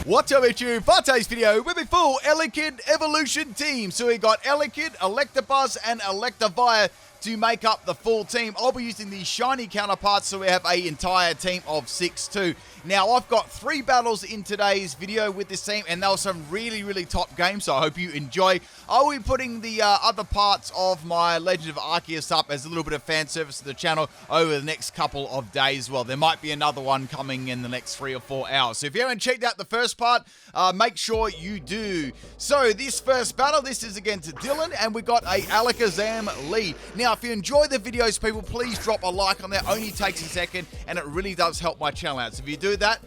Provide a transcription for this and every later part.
What's up, YouTube? For today's video, we're the full Elekid evolution team. So we got Elekid, Electabuzz, and Electivire to make up the full team. I'll be using the shiny counterparts, so we have an entire team of 6-2. Now, I've got 3 battles in today's video with this team, and they were some really top games, so I hope you enjoy. I'll be putting the other parts of my Legend of Arceus up as a little bit of fan service to the channel over the next couple of days. Well, there might be another one coming in the next 3 or 4 hours. So if you haven't checked out the first part, make sure you do. So this first battle, this is against Dylan, and we got a Alakazam lead. Now, if you enjoy the videos, people, please drop a like on there. Only takes a second, and it really does help my channel out. So if you do that,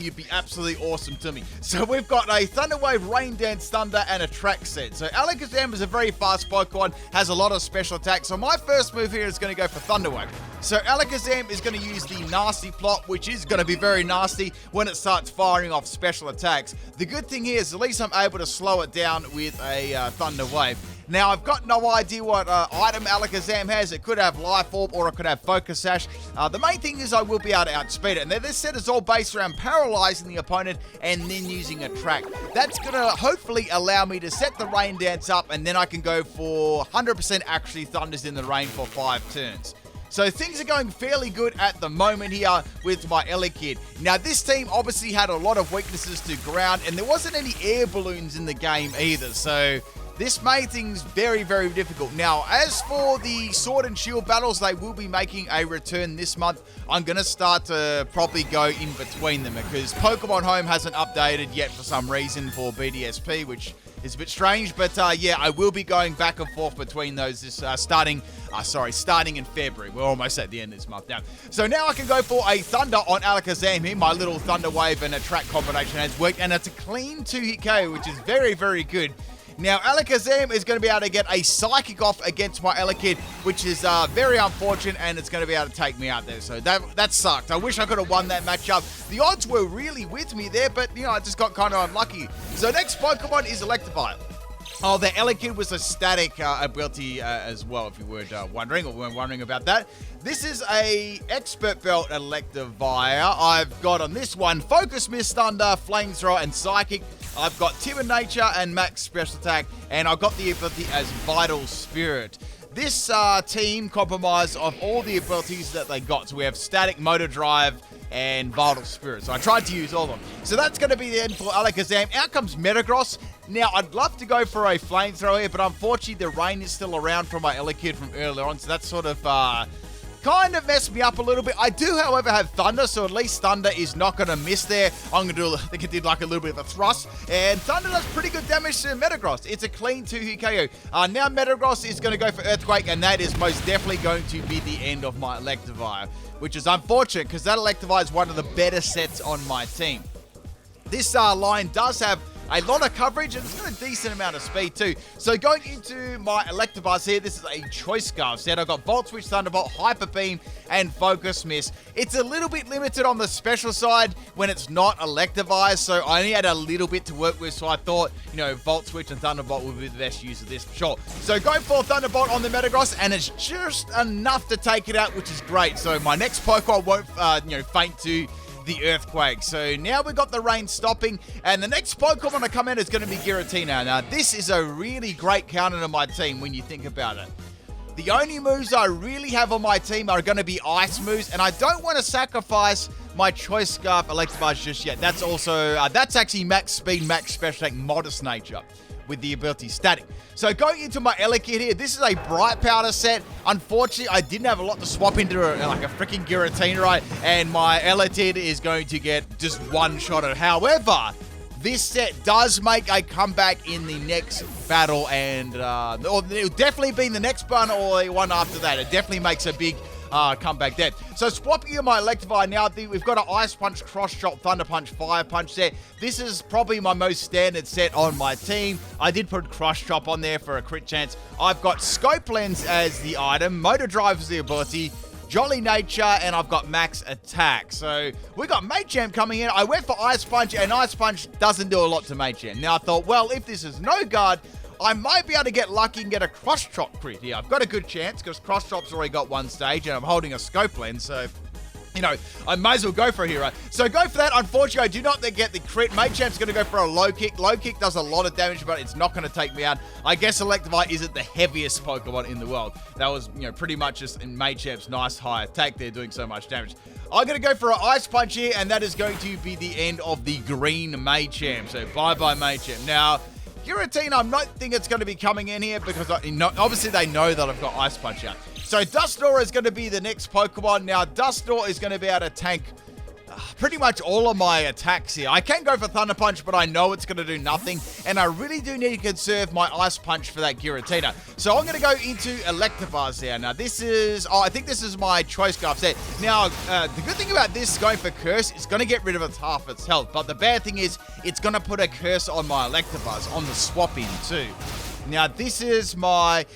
you'd be absolutely awesome to me. So we've got a Thunder Wave, Rain Dance, Thunder, and a Track set. So Alakazam is a very fast Pokemon, has a lot of special attacks. So my first move here is going to go for Thunder Wave. So Alakazam is going to use the Nasty Plot, which is going to be very nasty when it starts firing off special attacks. The good thing here is at least I'm able to slow it down with a Thunder Wave. Now, I've got no idea what item Alakazam has. It could have Life Orb or it could have Focus Sash. The main thing is I will be able to outspeed it. And this set is all based around paralyzing the opponent and then using a track. That's going to hopefully allow me to set the Rain Dance up, and then I can go for 100% actually Thunders in the Rain for 5 turns. So things are going fairly good at the moment here with my Elekid. Now, this team obviously had a lot of weaknesses to ground, and there wasn't any air balloons in the game either. So this made things very difficult. Now, as for the Sword and Shield battles, they will be making a return this month. I'm going to start to probably go in between them because Pokemon Home hasn't updated yet for some reason for BDSP, which is a bit strange. But yeah, I will be going back and forth between those starting in February. We're almost at the end of this month now. So now I can go for a Thunder on Alakazam here. My little Thunder Wave and a Track combination has worked, and it's a clean 2-hit KO, which is very good. Now, Alakazam is going to be able to get a Psychic off against my Elekid, which is very unfortunate, and it's going to be able to take me out there. So that sucked. I wish I could have won that matchup. The odds were really with me there, but, you know, I just got kind of unlucky. So next Pokemon is Electivire. Oh, the Elekid was a static ability as well, if you weren't wondering or weren't wondering about that. This is a Expert Belt Electivire. I've got on this one Focus, Mist, Thunder, Flamethrower, and Psychic. I've got Timid Nature and Max Special Attack, and I've got the ability as Vital Spirit. This team compromised of all the abilities that they got. So we have Static, Motor Drive, and Vital Spirit. So I tried to use all of them. So that's going to be the end for Alakazam. Out comes Metagross. Now, I'd love to go for a Flamethrower here, but unfortunately the rain is still around from my Elekid from earlier on. So that's sort of kind of messed me up a little bit. I do, however, have Thunder, so at least Thunder is not going to miss there. I'm going to do, I think it did like a little bit of a thrust, and Thunder does pretty good damage to Metagross. It's a clean 2-hit KO. Now Metagross is going to go for Earthquake, and that is most definitely going to be the end of my Electivire, which is unfortunate because that Electivire is one of the better sets on my team. This line does have a lot of coverage, and it's got a decent amount of speed too. So going into my Electabuzz here, this is a Choice Scarf set. I've got Volt Switch, Thunderbolt, Hyper Beam, and Focus Mist. It's a little bit limited on the special side when it's not Electivire, so I only had a little bit to work with, so I thought, you know, Volt Switch and Thunderbolt would be the best use of this for sure. So going for Thunderbolt on the Metagross, and it's just enough to take it out, which is great. So my next Pokemon won't, faint to the Earthquake. So now we've got the rain stopping, and the next Pokemon to come in is going to be Giratina. Now, this is a really great counter to my team when you think about it. The only moves I really have on my team are going to be ice moves, and I don't want to sacrifice my Choice Scarf Electabuzz just yet. That's also, that's actually max speed, max special attack, modest nature with the ability Static. So going into my Elekid here, this is a Bright Powder set. Unfortunately, I didn't have a lot to swap into like a freaking Giratina, right? And my Elekid is going to get just one shot at it. However, this set does make a comeback in the next battle, and or it'll definitely be in the next one or the one after that. It definitely makes a big comeback there. So swapping in my Electivire now, we've got an Ice Punch, Cross Chop, Thunder Punch, Fire Punch set. This is probably my most standard set on my team. I did put Cross Chop on there for a crit chance. I've got Scope Lens as the item, Motor Drive as the ability, Jolly Nature, and I've got Max Attack. So we got Machamp coming in. I went for Ice Punch, and Ice Punch doesn't do a lot to Machamp. Now I thought, well, if this is no guard, I might be able to get lucky and get a Cross Chop crit here. I've got a good chance because Cross Chop's already got one stage, and I'm holding a Scope Lens, so you know, I might as well go for a hero. So go for that. Unfortunately, I do not get the crit. Machamp's going to go for a low kick. Low kick does a lot of damage, but it's not going to take me out. I guess Electivire isn't the heaviest Pokemon in the world. That was, you know, pretty much just in Machamp's nice high attack there doing so much damage. I'm going to go for an Ice Punch here, and that is going to be the end of the green Machamp. So bye-bye Machamp. Now, Giratina, I'm not thinking it's going to be coming in here because obviously they know that I've got Ice Punch out. So Dusknoir is going to be the next Pokemon. Now, Dusknoir is going to be able to tank pretty much all of my attacks here. I can go for Thunder Punch, but I know it's going to do nothing, and I really do need to conserve my Ice Punch for that Giratina. So I'm going to go into Electabuzz here. Now, this is... I think this is my Choice Scarf set. Now, the good thing about this going for Curse, it's going to get rid of its half its health, but the bad thing is it's going to put a Curse on my Electabuzz, on the swap-in too. Now, this is my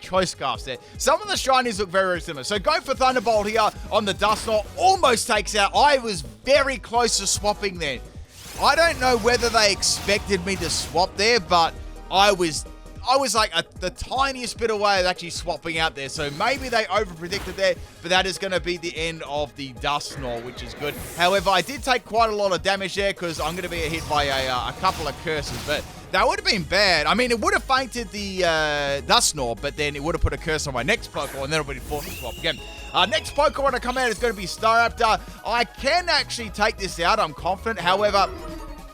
Choice Scarf set. Some of the shinies look very, very similar. So, go for Thunderbolt here on the Dusknoir. Almost takes out. I was very close to swapping there. I don't know whether they expected me to swap there, but I was like the tiniest bit away of actually swapping out there. So maybe they over-predicted there, but that is going to be the end of the Dusknoir, which is good. However, I did take quite a lot of damage there because I'm going to be hit by a couple of curses, but that would have been bad. I mean, it would have fainted the Dusknoir, but then it would have put a curse on my next Pokemon, and then it would be forced to swap again. Next Pokemon to come out is going to be Staraptor. I can actually take this out, I'm confident. However,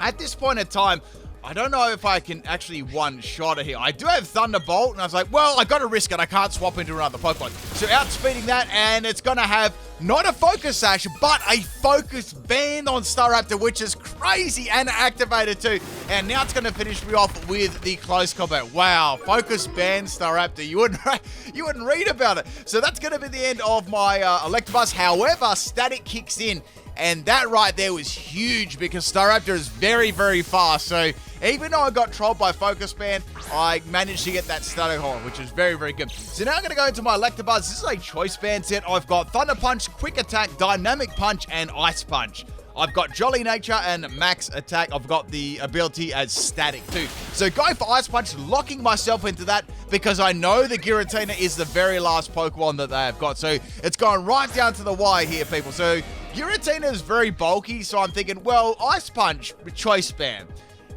at this point in time, I don't know if I can actually one-shot it here. I do have Thunderbolt, and I was like, well, I got to risk it. I can't swap into another Pokemon. So outspeeding that, and it's going to have not a Focus Sash, but a Focus Band on Staraptor, which is crazy, and activated too. And now it's going to finish me off with the close combat. Wow, Focus Band Staraptor. You wouldn't read about it. So that's going to be the end of my Electabuzz. However, Static kicks in. And that right there was huge because Staraptor is very, very fast. So even though I got trolled by Focus Band, I managed to get that Static Horn, which is very, very good. So now I'm going to go into my Electabuzz. This is a Choice Band set. I've got Thunder Punch, Quick Attack, Dynamic Punch, and Ice Punch. I've got Jolly Nature and Max Attack. I've got the ability as Static too. So going for Ice Punch, locking myself into that because I know the Giratina is the very last Pokemon that they have got. So it's going right down to the wire here, people. So Giratina is very bulky, so I'm thinking, well, Ice Punch with Choice Band.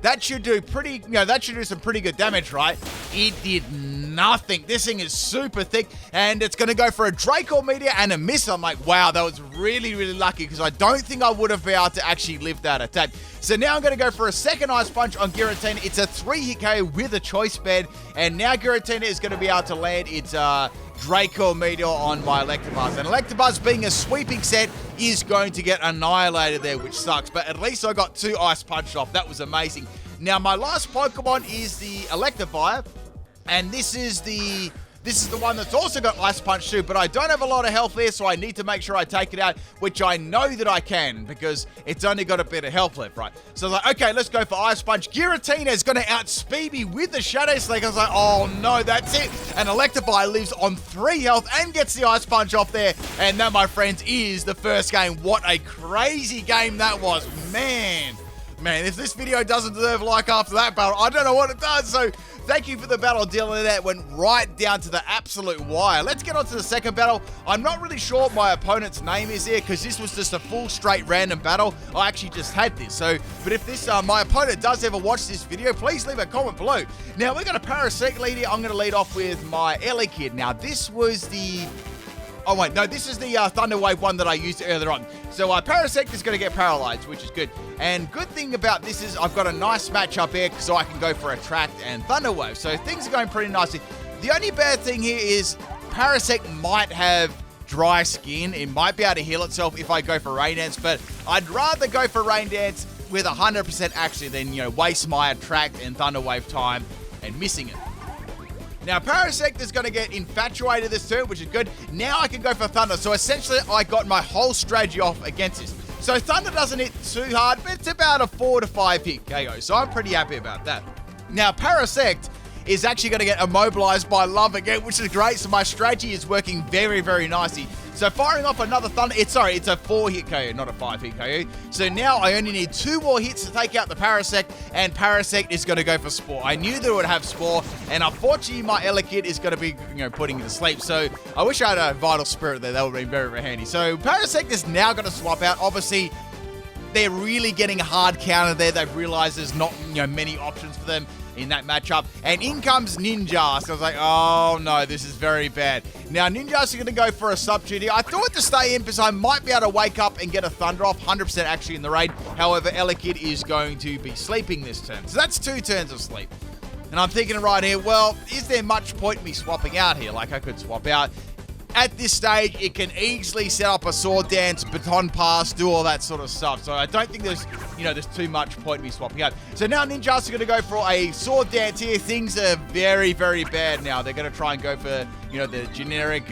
That should do that should do some pretty good damage, right? It did nothing. This thing is super thick, and it's going to go for a Draco Meteor and a miss. I'm like, wow, that was really, really lucky because I don't think I would have been able to actually live that attack. So now I'm going to go for a second Ice Punch on Giratina. It's a 3-hit KO with a Choice Band, and now Giratina is going to be able to land its Draco Meteor on my Electabuzz. And Electabuzz, being a sweeping set, is going to get annihilated there, which sucks. But at least I got 2 Ice Punch off. That was amazing. Now, my last Pokemon is the Electivire. And this is the one that's also got Ice Punch too, but I don't have a lot of health there, so I need to make sure I take it out, which I know that I can, because it's only got a bit of health left, right? So I was like, okay, let's go for Ice Punch. Giratina is going to outspeed me with the Shadow Sneak. I was like, oh no, that's it. And Electivire lives on 3 health and gets the Ice Punch off there. And that, my friends, is the first game. What a crazy game that was. Man, if this video doesn't deserve a like after that battle, I don't know what it does. So thank you for the battle, Dylan. That went right down to the absolute wire. Let's get on to the second battle. I'm not really sure what my opponent's name is here because this was just a full straight random battle. I actually just had this. So, but if this my opponent does ever watch this video, please leave a comment below. Now, we're going to Parasect lead here. I'm going to lead off with my Elekid. Now, this was the... Oh, wait, no, this is the Thunder Wave one that I used earlier on. So Parasect is going to get paralyzed, which is good. And good thing about this is I've got a nice matchup here so I can go for Attract and Thunder Wave. So things are going pretty nicely. The only bad thing here is Parasect might have dry skin. It might be able to heal itself if I go for Rain Dance, but I'd rather go for Rain Dance with 100% accuracy than, waste my Attract and Thunder Wave time and missing it. Now, Parasect is going to get infatuated this turn, which is good. Now I can go for Thunder. So essentially, I got my whole strategy off against this. So Thunder doesn't hit too hard, but it's about a 4 to 5 hit KO. So I'm pretty happy about that. Now, Parasect is actually going to get immobilized by Love again, which is great. So my strategy is working very, very nicely. So firing off another Thunder, it's a 4-hit KO, not a 5-hit KO. So now I only need 2 more hits to take out the Parasect, and Parasect is going to go for Spore. I knew that it would have Spore, and unfortunately my Elekid is going to be, putting it to sleep. So I wish I had a Vital Spirit there. That would have been very, very handy. So Parasect is now going to swap out. Obviously, they're really getting hard counter there. They've realized there's not, many options for them in that matchup. And in comes Ninja. So I was like, oh no, this is very bad. Now Ninja's going to go for a substitute here. I thought to stay in because I might be able to wake up and get a Thunder off. 100% actually in the raid. However, Elekid is going to be sleeping this turn. So that's 2 turns of sleep. And I'm thinking right here, well, is there much point in me swapping out here? Like I could swap out. At this stage, it can easily set up a Sword Dance, Baton Pass, do all that sort of stuff. So I don't think there's, there's too much point in me swapping out. So now Ninjas are going to go for a Sword Dance here. Things are very, very bad now. They're going to try and go for, the generic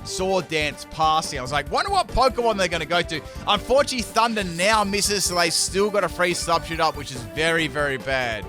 Sword Dance passing. I was like, wonder what Pokemon they're going to go to. Unfortunately, Thunder now misses, so they still got a free substitute up, which is very, very bad.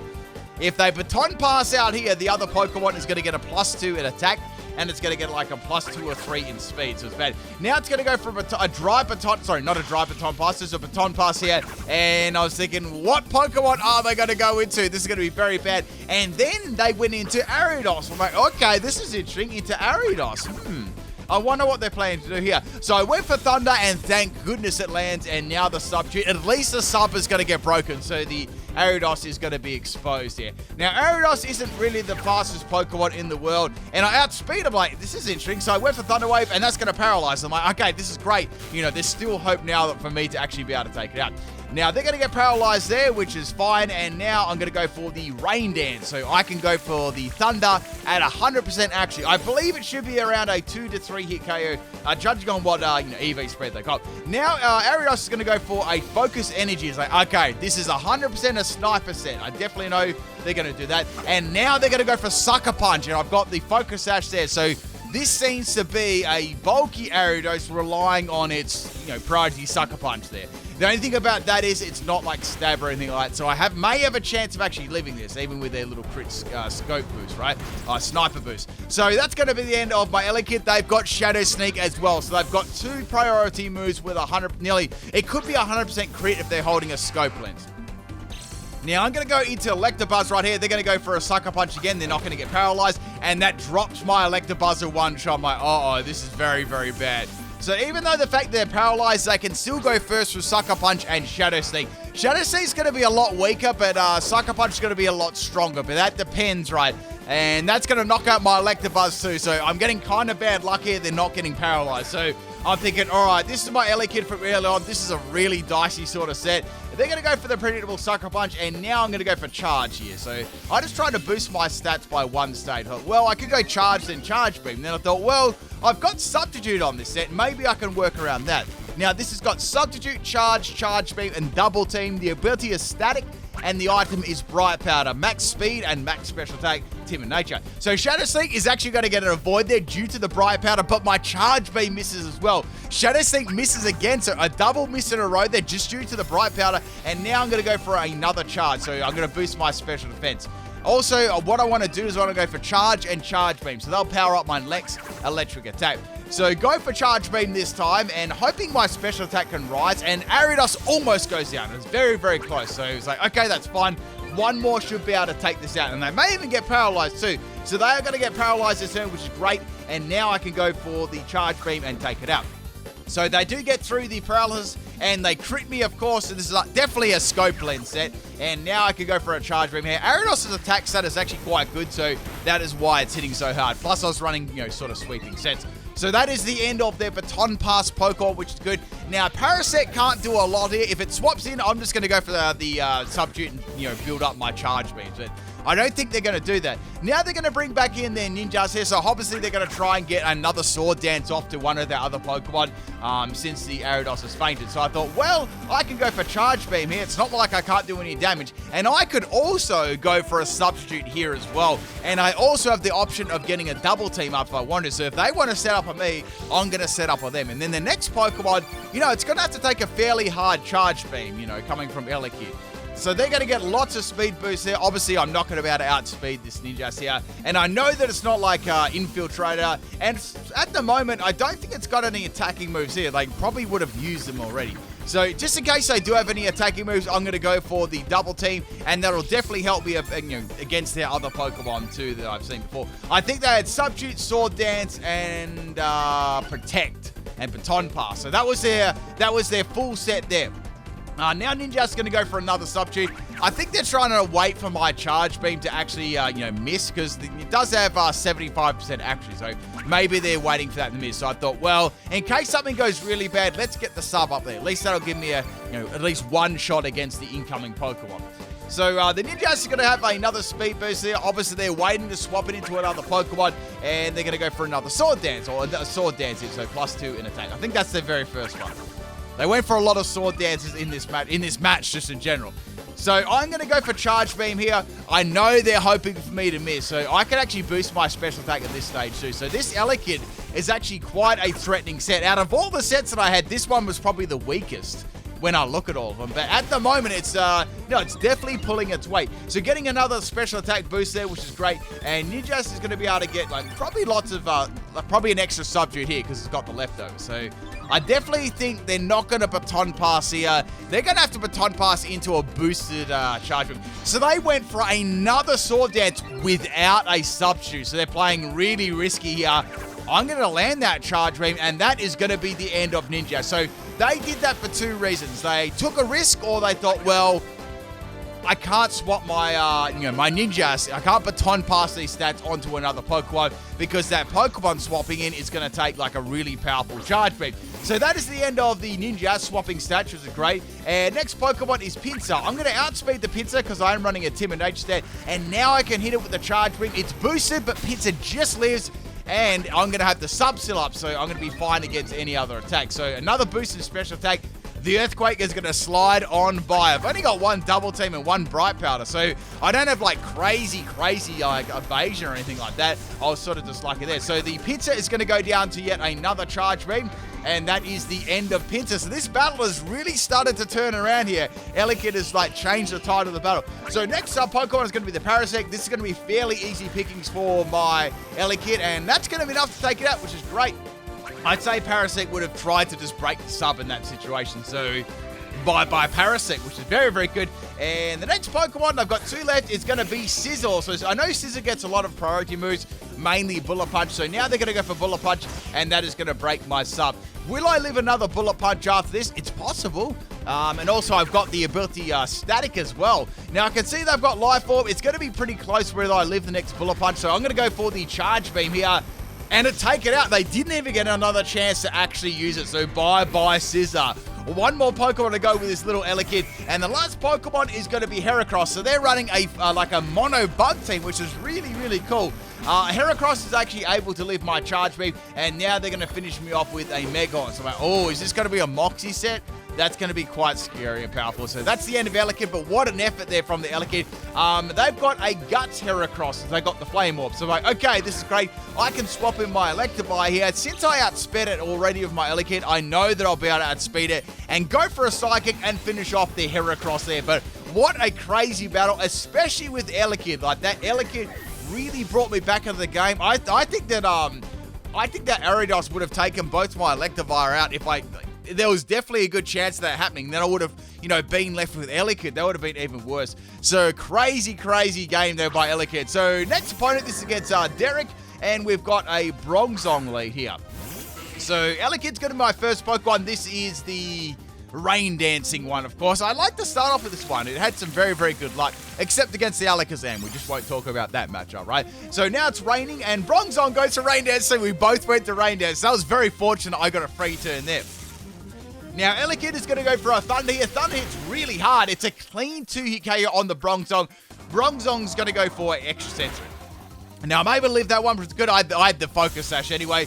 If they Baton Pass out here, the other Pokemon is going to get a +2 in attack, and it's going to get like a +2 or 3 in speed, so it's bad. Now it's going to go for a dry baton, sorry, not a dry baton pass, there's a baton pass here, and I was thinking, what Pokemon are they going to go into? This is going to be very bad. And then they went into Ariados. I'm like, okay, this is interesting, into Ariados. I wonder what they're planning to do here. So I went for Thunder, and thank goodness it lands, and now the substitute, at least the sub is going to get broken, so the Ariados is going to be exposed here. Now, Ariados isn't really the fastest Pokemon in the world, and I outspeed him. Like, this is interesting. So I went for Thunder Wave, and that's going to paralyze them. Like, okay, this is great. There's still hope now for me to actually be able to take it out. Now, they're going to get paralyzed there, which is fine, and now I'm going to go for the Rain Dance. So I can go for the Thunder at 100% actually. I believe it should be around a 2 to 3 hit KO, judging on what EV spread they got. Now, Ariados is going to go for a Focus Energy. It's like, okay, this is 100% a Sniper set. I definitely know they're going to do that. And now they're going to go for Sucker Punch, and I've got the Focus Sash there. So this seems to be a bulky Ariados relying on its, priority Sucker Punch there. The only thing about that is it's not like Stab or anything like that, so I may have a chance of actually living this, even with their little crit scope boost, right? Sniper boost. So that's going to be the end of my Elekid. They've got Shadow Sneak as well, so they've got 2 priority moves with it could be 100% crit if they're holding a scope lens. Now, I'm going to go into Electabuzz right here. They're going to go for a Sucker Punch again. They're not going to get paralyzed, and that drops my Electabuzz at 1 shot. I'm like, uh-oh, this is very, very bad. So even though the fact they're paralyzed, they can still go first with Sucker Punch and Shadow Sneak. Shadow Sneak's going to be a lot weaker, but Sucker Punch is going to be a lot stronger. But that depends, right? And that's going to knock out my Electabuzz too. So I'm getting kind of bad luck here. They're not getting paralyzed. So I'm thinking, all right, this is my Elekid from early on. This is a really dicey sort of set. They're going to go for the predictable Sucker Punch, and now I'm going to go for Charge here. So I just tried to boost my stats by 1 stage. I thought, well, I could go Charge, then Charge Beam. Then I thought, well, I've got Substitute on this set. Maybe I can work around that. Now, this has got Substitute, Charge, Charge Beam, and Double Team. The ability is static, and the item is Bright Powder. Max speed and max special attack, Timid Nature. So Shadow Sneak is actually going to get an avoid there due to the Bright Powder, but my Charge Beam misses as well. Shadow Sneak misses again, so a double miss in a row there just due to the Bright Powder, and now I'm going to go for another charge, so I'm going to boost my special defense. Also, what I want to do is I want to go for Charge and Charge Beam, so they'll power up my Lex Electric Attack. So go for Charge Beam this time, and hoping my special attack can rise, and Ariados almost goes down. It's very, very close, so it's like, okay, that's fine. 1 more should be able to take this out, and they may even get paralyzed too. So they are going to get paralyzed this turn, which is great, and now I can go for the Charge Beam and take it out. So they do get through the paralysis, and they crit me, of course, so this is definitely a scope lens set, and now I can go for a Charge Beam here. Ariados' attack stat is actually quite good, so that is why it's hitting so hard. Plus, I was running, sort of sweeping sets. So that is the end of their Baton Pass Pokemon, which is good. Now, Parasect can't do a lot here. If it swaps in, I'm just going to go for the Substitute and, build up my Charge Beams. But I don't think they're going to do that. Now they're going to bring back in their Ninjas here. So obviously they're going to try and get another Sword Dance off to one of their other Pokemon since the Ariados has fainted. So I thought, well, I can go for Charge Beam here. It's not like I can't do any damage. And I could also go for a Substitute here as well. And I also have the option of getting a Double Team up if I wanted. So if they want to set up on me, I'm going to set up on them. And then the next Pokemon, it's going to have to take a fairly hard Charge Beam, coming from Elekid. So they're going to get lots of speed boosts there. Obviously, I'm not going to be able to outspeed this Ninjask here. And I know that it's not like Infiltrator. And at the moment, I don't think it's got any attacking moves here. They probably would have used them already. So just in case they do have any attacking moves, I'm going to go for the double team. And that'll definitely help me against their other Pokemon too that I've seen before. I think they had Substitute, Sword Dance, and Protect and Baton Pass. So that was their full set there. Now Ninjask's going to go for another Substitute. I think they're trying to wait for my Charge Beam to actually, miss, because it does have 75% accuracy, so maybe they're waiting for that to miss. So I thought, well, in case something goes really bad, let's get the sub up there. At least that'll give me at least one shot against the incoming Pokemon. So the Ninjask is going to have another speed boost there. Obviously, they're waiting to swap it into another Pokemon, and they're going to go for another Sword Dance, or a Sword Dance here, so +2 in attack. I think that's their very first one. They went for a lot of Sword Dances in this match, just in general. So I'm going to go for Charge Beam here. I know they're hoping for me to miss, so I can actually boost my special attack at this stage too. So this Elekid is actually quite a threatening set. Out of all the sets that I had, this one was probably the weakest when I look at all of them. But at the moment, it's definitely pulling its weight. So getting another special attack boost there, which is great. And Ninjask is going to be able to get probably lots of, probably an extra Substitute here because it's got the leftover. So I definitely think they're not going to Baton Pass here. They're going to have to Baton Pass into a boosted Charge Beam. So they went for another Sword Dance without a Substitute. So they're playing really risky here. I'm going to land that Charge Beam, and that is going to be the end of Ninja. So they did that for two reasons. They took a risk, or they thought, well, I can't swap my, my Ninjas. I can't Baton Pass these stats onto another Pokemon because that Pokemon swapping in is going to take like a really powerful Charge Beam. So that is the end of the Ninja swapping stats, which is great. And next Pokemon is Pincer. I'm going to outspeed the Pincer because I'm running a Timid Nature stat, and now I can hit it with the Charge Beam. It's boosted, but Pincer just lives. And I'm going to have the Sub-Seal up, so I'm going to be fine against any other attack. So another boosted special attack. The Earthquake is going to slide on by. I've only got one Double Team and one Bright Powder, so I don't have like crazy like evasion or anything like that. I was sort of just lucky there. So the Pincer is going to go down to yet another Charge Beam, and that is the end of Pincer. So this battle has really started to turn around here. Elekid has like changed the tide of the battle. So next up Pokemon is going to be the Parasect. This is going to be fairly easy pickings for my Elekid, and that's going to be enough to take it out, which is great. I'd say Parasect would have tried to just break the sub in that situation. So by Parasect, which is very, very good. And the next Pokemon, I've got two left, is going to be Sizzle. So I know Sizzle gets a lot of priority moves, mainly Bullet Punch. So now they're going to go for Bullet Punch, and that is going to break my sub. Will I live another Bullet Punch after this? It's possible. And also I've got the ability Static as well. Now I can see they've got Life Orb. It's going to be pretty close whether I live the next Bullet Punch. So I'm going to go for the Charge Beam here and to take it out. They didn't even get another chance to actually use it. So bye-bye Scissor. One more Pokemon to go with this little Elekid. And the last Pokemon is going to be Heracross. So they're running a mono bug team, which is really, really cool. Heracross is actually able to live my Charge Beam, and now they're going to finish me off with a Megon. So I'm like, oh, is this going to be a Moxie set? That's going to be quite scary and powerful. So that's the end of Elekid, but what an effort there from the Elekid. They've got a Guts Heracross. They got the Flame Orb. So I'm like, okay, this is great. I can swap in my Electivire here. Since I outsped it already with my Elekid, I know that I'll be able to outspeed it and go for a Psychic and finish off the Heracross there. But what a crazy battle, especially with Elekid. Like, that Elekid really brought me back into the game. I think that Ariados would have taken both my Electivire out if there was definitely a good chance of that happening. Then I would have, been left with Elekid. That would have been even worse. So crazy game there by Elekid. So next opponent, this is against Derek, and we've got a Bronzong lead here. So Elekid's going to be my first Pokemon. This is the Rain Dancing one, of course. I like to start off with this one. It had some very, very good luck, except against the Alakazam. We just won't talk about that matchup, right? So now it's raining, and Bronzong goes to Rain Dance, so we both went to Rain Dance. So that was very fortunate I got a free turn there. Now, Elekid is going to go for a Thunder here. Thunder hits really hard. It's a clean 2-hit KO on the Bronzong. Bronzong's going to go for Extra Sensory. Now, I'm able to leave that one, but it's good. I had the Focus Sash anyway.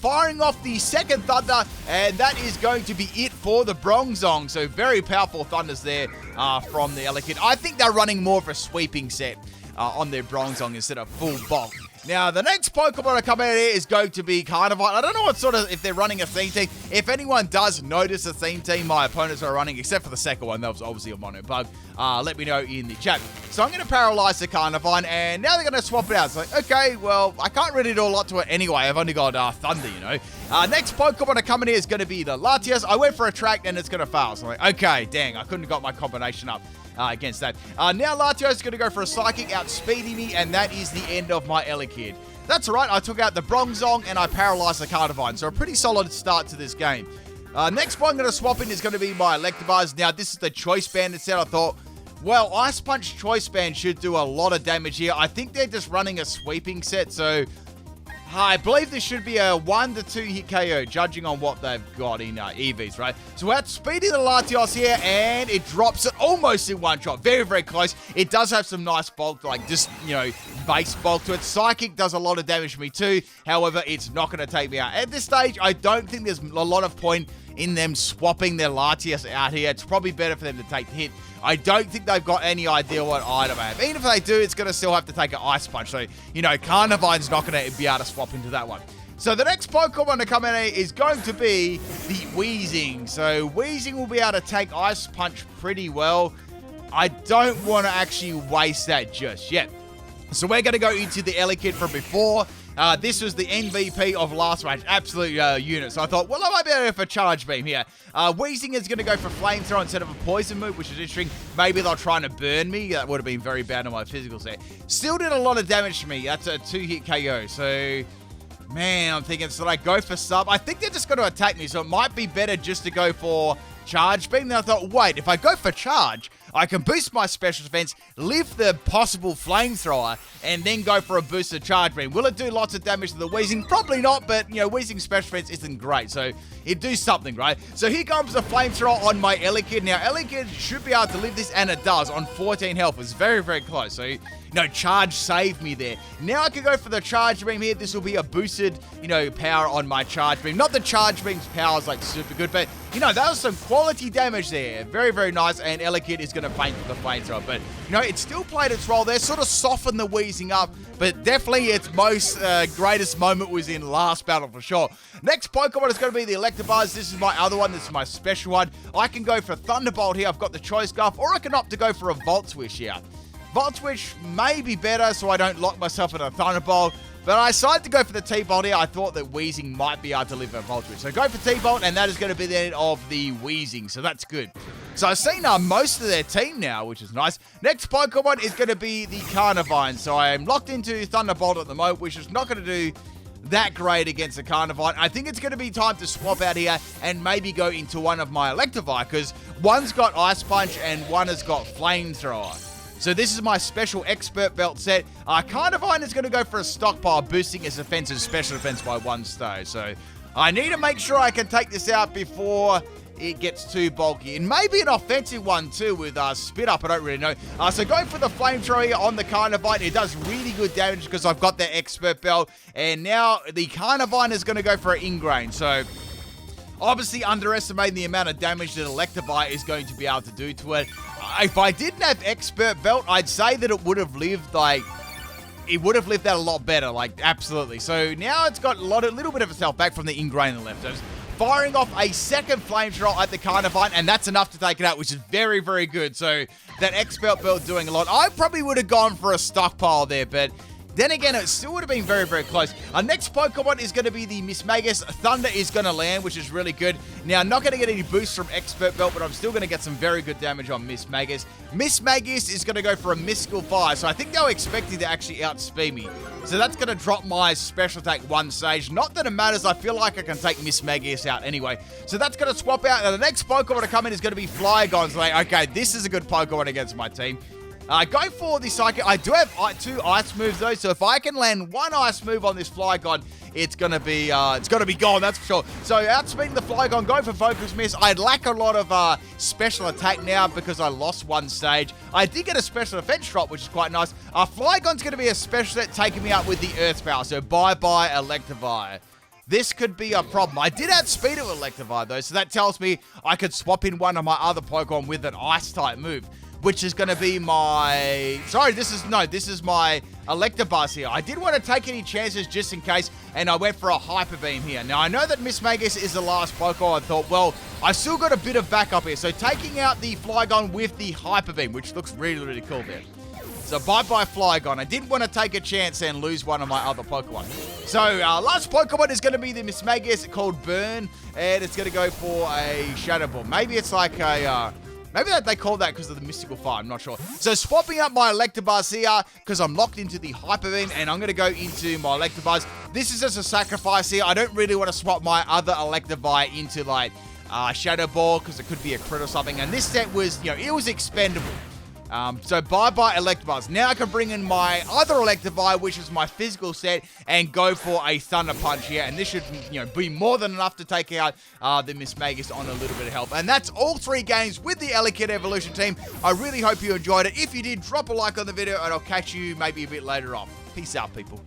Firing off the second Thunder, and that is going to be it for the Bronzong. So, very powerful Thunders there from the Elekid. I think they're running more of a sweeping set on their Bronzong instead of full bulk. Now, the next Pokemon to come out here is going to be Carnivane. I don't know what sort of, if they're running a theme team. If anyone does notice a theme team my opponents are running, except for the second one, that was obviously a mono bug, let me know in the chat. So I'm going to paralyze the Carnivane, and now they're going to swap it out. It's like, okay, well, I can't really do a lot to it anyway. I've only got Thunder, you know. Next Pokemon to come in here is going to be the Latias. I went for a track, and it's going to fail. So I'm like, okay, dang, I couldn't have got my combination up. Against that. Now Latios is going to go for a Psychic, outspeeding me, and that is the end of my Elekid. That's right, I took out the Bronzong and I paralyzed the Carnivine, so a pretty solid start to this game. Next one I'm going to swap in is going to be my Electabuzz. Now this is the Choice Band instead. I thought, well, Ice Punch Choice Band should do a lot of damage here. I think they're just running a sweeping set, so I believe this should be a 1 to 2 hit KO, judging on what they've got in EVs, right? So outspeeding the Latios here, and it drops it almost in one shot. Very, very close. It does have some nice bulk, like just, you know, base bulk to it. Psychic does a lot of damage to me too. However, it's not going to take me out. At this stage, I don't think there's a lot of point in them swapping their Latias out here. It's probably better for them to take the hit. I don't think they've got any idea what item I have. Even if they do, it's going to still have to take an Ice Punch. So, you know, Carnivane's not going to be able to swap into that one. So the next Pokemon to come in here is going to be the Weezing. So Weezing will be able to take Ice Punch pretty well. I don't want to actually waste that just yet. So we're going to go into the Elekid from before. This was the MVP of last match, absolute unit. So I thought, well, I might be able to go for Charge Beam here. Weezing is going to go for Flamethrower instead of a Poison move, which is interesting. Maybe they're trying to burn me. That would have been very bad on my physicals there. Still did a lot of damage to me. That's a 2-hit KO. So, man, I'm thinking, should I go for Sub? I think they're just going to attack me, so it might be better just to go for Charge Beam. Then I thought, wait, if I go for Charge, I can boost my special defense, lift the possible Flamethrower, and then go for a boosted Charge Beam. Will it do lots of damage to the Weezing? Probably not, but, you know, Weezing's special defense isn't great, so it'd do something, right? So here comes the Flamethrower on my Elekid. Now, Elekid should be able to live this, and it does, on 14 health. It's very, very close, so no, Charge saved me there. Now I can go for the Charge Beam here. This will be a boosted, you know, power on my Charge Beam. Not that Charge Beam's power is, like, super good, but, you know, that was some quality damage there. Very, very nice, and Elekid is going to faint for the Flamethrower. But, you know, it still played its role there. Sort of softened the Weezing up, but definitely its most greatest moment was in last battle for sure. Next Pokemon is going to be the Electabuzz. This is my other one. This is my special one. I can go for Thunderbolt here. I've got the Choice Scarf, or I can opt to go for a Volt Switch here. Volt Switch may be better so I don't lock myself in a Thunderbolt, but I decided to go for the T-Bolt here. I thought that Weezing might be able to live a Volt Switch. So go for T-Bolt, and that is going to be the end of the Weezing, so that's good. So I've seen most of their team now, which is nice. Next Pokemon is going to be the Carnivine. So I am locked into Thunderbolt at the moment, which is not going to do that great against the Carnivine. I think it's going to be time to swap out here and maybe go into one of my Electivire, because one's got Ice Punch and one has got Flamethrower. So this is my special Expert Belt set. Carnivine is going to go for a Stockpile, boosting its offensive special defense by 1 star. So I need to make sure I can take this out before it gets too bulky. And maybe an offensive one too with Spit Up, I don't really know. So going for the Flamethrower here on the Carnivine. It does really good damage because I've got the Expert Belt. And now the Carnivine is going to go for an Ingrain. So obviously underestimating the amount of damage that Electivire is going to be able to do to it. If I didn't have Expert Belt, I'd say that it would have lived that a lot better, like absolutely. So now it's got a little bit of itself back from the Ingrain and left. Firing off a second Flamethrower at the Carnivine, and that's enough to take it out, which is very, very good. So that Expert Belt doing a lot. I probably would have gone for a Stockpile there, but then again, it still would have been very, very close. Our next Pokemon is going to be the Mismagius. Thunder is going to land, which is really good. Now, I'm not going to get any boosts from Expert Belt, but I'm still going to get some very good damage on Mismagius. Mismagius is going to go for a Mystical Fire, so I think they were expecting to actually outspeed me. So that's going to drop my special attack 1 stage. Not that it matters. I feel like I can take Mismagius out anyway. So that's going to swap out. Now, the next Pokemon to come in is going to be Flygon. So like, okay, this is a good Pokemon against my team. Go for the Psychic. I do have 2 Ice moves though, so if I can land 1 Ice move on this Flygon, it's gonna be gone, that's for sure. So outspeeding the Flygon, going for Focus Miss. I lack a lot of special attack now because I lost 1 stage. I did get a special defense drop, which is quite nice. Flygon's gonna be a special set taking me out with the Earth Power, so bye-bye Electivire. This could be a problem. I did outspeed it with Electivire though, so that tells me I could swap in one of my other Pokemon with an Ice-type move, which is going to be my... Sorry, this is my Electabuzz here. I didn't want to take any chances just in case, and I went for a Hyper Beam here. Now, I know that Miss Magus is the last Pokemon. I thought, well, I've still got a bit of backup here. So, taking out the Flygon with the Hyper Beam, which looks really, really cool there. So, bye-bye Flygon. I didn't want to take a chance and lose one of my other Pokemon. So, last Pokemon is going to be the Miss Magus called Burn, and it's going to go for a Shadow Ball. Maybe it's like a... Maybe they call that because of the mystical fire. I'm not sure. So swapping up my Electabuzz here because I'm locked into the Hyper Beam and I'm going to go into my Electabuzz. This is just a sacrifice here. I don't really want to swap my other Electivire into like Shadow Ball because it could be a crit or something. And this set was, it was expendable. So bye-bye Electabuzz. Now I can bring in my other Electivire, which is my physical set, and go for a Thunder Punch here. And this should, be more than enough to take out the Miss Magus on a little bit of help. And that's all 3 games with the Elekid Evolution team. I really hope you enjoyed it. If you did, drop a like on the video, and I'll catch you maybe a bit later on. Peace out, people.